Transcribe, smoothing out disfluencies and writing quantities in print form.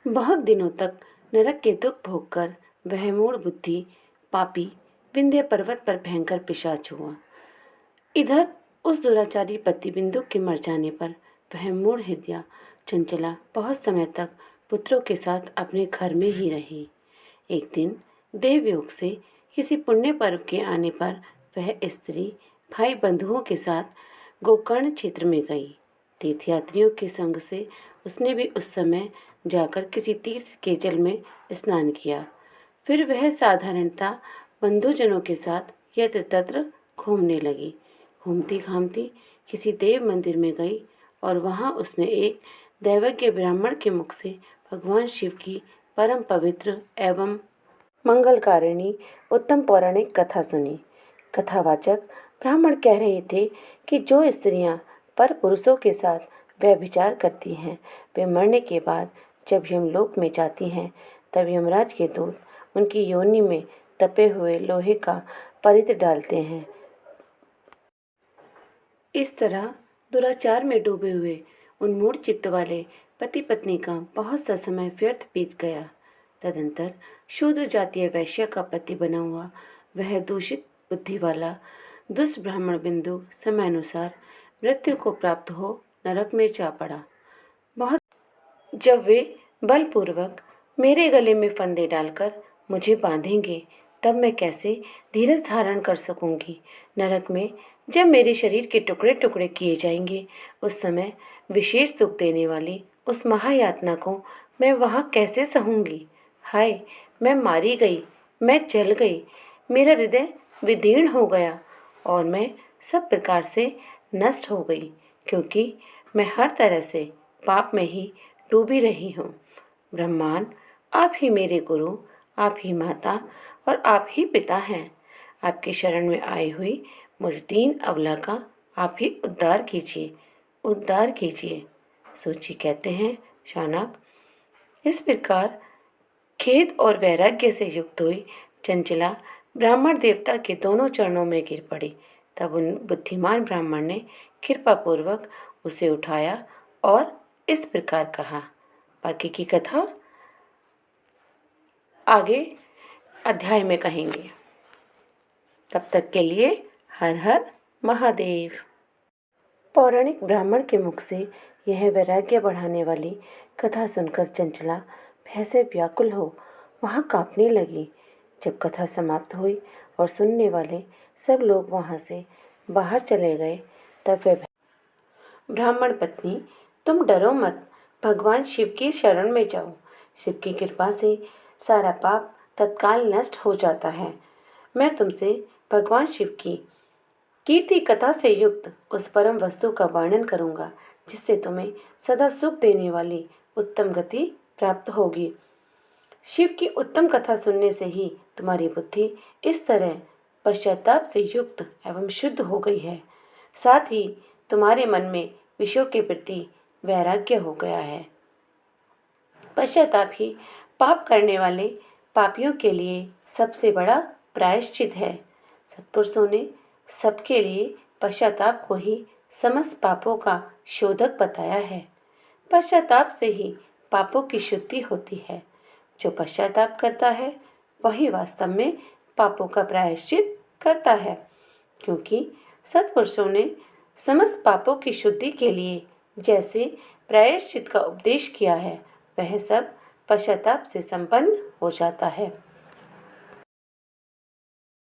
बहुत दिनों तक नरक के दुख भोगकर वह मूढ़ बुद्धि पापी विंध्य पर्वत पर भयंकर पिशाच हुआ। इधर उस दुराचारी पति बिंदु के मर जाने पर वह मूढ़ हृदया चंचला बहुत समय तक पुत्रों के साथ अपने घर में ही रही। एक दिन देवयोग से किसी पुण्य पर्व के आने पर वह स्त्री भाई बंधुओं के साथ गोकर्ण क्षेत्र में गई। तीर्थयात्रियों के संग से उसने भी उस समय जाकर किसी तीर्थ के जल में स्नान किया। फिर वह साधारणता बंधुजनों के साथ यत्र तत्र घूमने लगी। घूमती घामती किसी देव मंदिर में गई और वहां उसने एक दैवज्ञ ब्राह्मण के मुख से भगवान शिव की परम पवित्र एवं मंगलकारिणी उत्तम पौराणिक कथा सुनी। कथावाचक ब्राह्मण कह रहे थे कि जो स्त्रियां पर पुरुषों के साथ व्यभिचार करती हैं वे मरने के बाद जब यमलोक में जाती हैं तब यमराज के दूत उनकी योनि में तपे हुए लोहे का परित्र डालते हैं। इस तरह दुराचार में डूबे हुए उन मूढ़ चित्त वाले पति पत्नी का बहुत सा समय व्यर्थ बीत गया। तदंतर शूद्र जातीय वैश्य का पति बना हुआ वह दूषित बुद्धि वाला दुष्ट ब्राह्मण बिंदु समयानुसार मृत्यु को प्राप्त हो नरक में जा पड़ा। बहुत जब वे बलपूर्वक मेरे गले में फंदे डालकर मुझे बांधेंगे तब मैं कैसे धीरज धारण कर सकूंगी। नरक में जब मेरे शरीर के टुकड़े टुकड़े किए जाएंगे उस समय विशेष दुख देने वाली उस महायातना को मैं वहाँ कैसे सहूंगी। हाय, मैं मारी गई, मैं जल गई, मेरा हृदय विदीर्ण हो गया और मैं सब प्रकार से नष्ट हो गई, क्योंकि मैं हर तरह से पाप में ही डूबी रही हूँ। ब्रह्मांड, आप ही मेरे गुरु, आप ही माता और आप ही पिता हैं। आपकी शरण में आई हुई मुझ दीन अबला का आप ही उद्धार कीजिए, उद्धार कीजिए। सूची कहते हैं, शौनक, इस प्रकार खेद और वैराग्य से युक्त हुई चंचला ब्राह्मण देवता के दोनों चरणों में गिर पड़ी। तब उन बुद्धिमान ब्राह्मण ने कृपापूर्वक उसे उठाया और इस प्रकार कहा। बाकी की कथा आगे अध्याय में कहेंगे। तब तक के लिए हर हर महादेव। पौराणिक ब्राह्मण के मुख से यह वैराग्य बढ़ाने वाली कथा सुनकर चंचला भय से व्याकुल हो वहाँ कांपने लगी। जब कथा समाप्त हुई और सुनने वाले सब लोग वहाँ से बाहर चले गए तब वह ब्राह्मण पत्नी, तुम डरो मत, भगवान शिव की शरण में जाओ। शिव की कृपा से सारा पाप तत्काल नष्ट हो जाता है। मैं तुमसे भगवान शिव की कीर्ति कथा से युक्त उस परम वस्तु का वर्णन करूंगा जिससे तुम्हें सदा सुख देने वाली उत्तम गति प्राप्त होगी। शिव की उत्तम कथा सुनने से ही तुम्हारी बुद्धि इस तरह पश्चाताप से युक्त एवं शुद्ध हो गई है। साथ ही तुम्हारे मन में विषयों के प्रति वैराग्य हो गया है। पश्चाताप ही पाप करने वाले पापियों के लिए सबसे बड़ा प्रायश्चित है। सत्पुरुषों ने सबके लिए पश्चाताप को ही समस्त पापों का शोधक बताया है। पश्चाताप से ही पापों की शुद्धि होती है। जो पश्चाताप करता है वही वास्तव में पापों का प्रायश्चित करता है, क्योंकि सत्पुरुषों ने समस्त पापों की शुद्धि के लिए जैसे प्रायश्चित का उपदेश किया है वह सब पश्चाताप से संपन्न हो जाता है।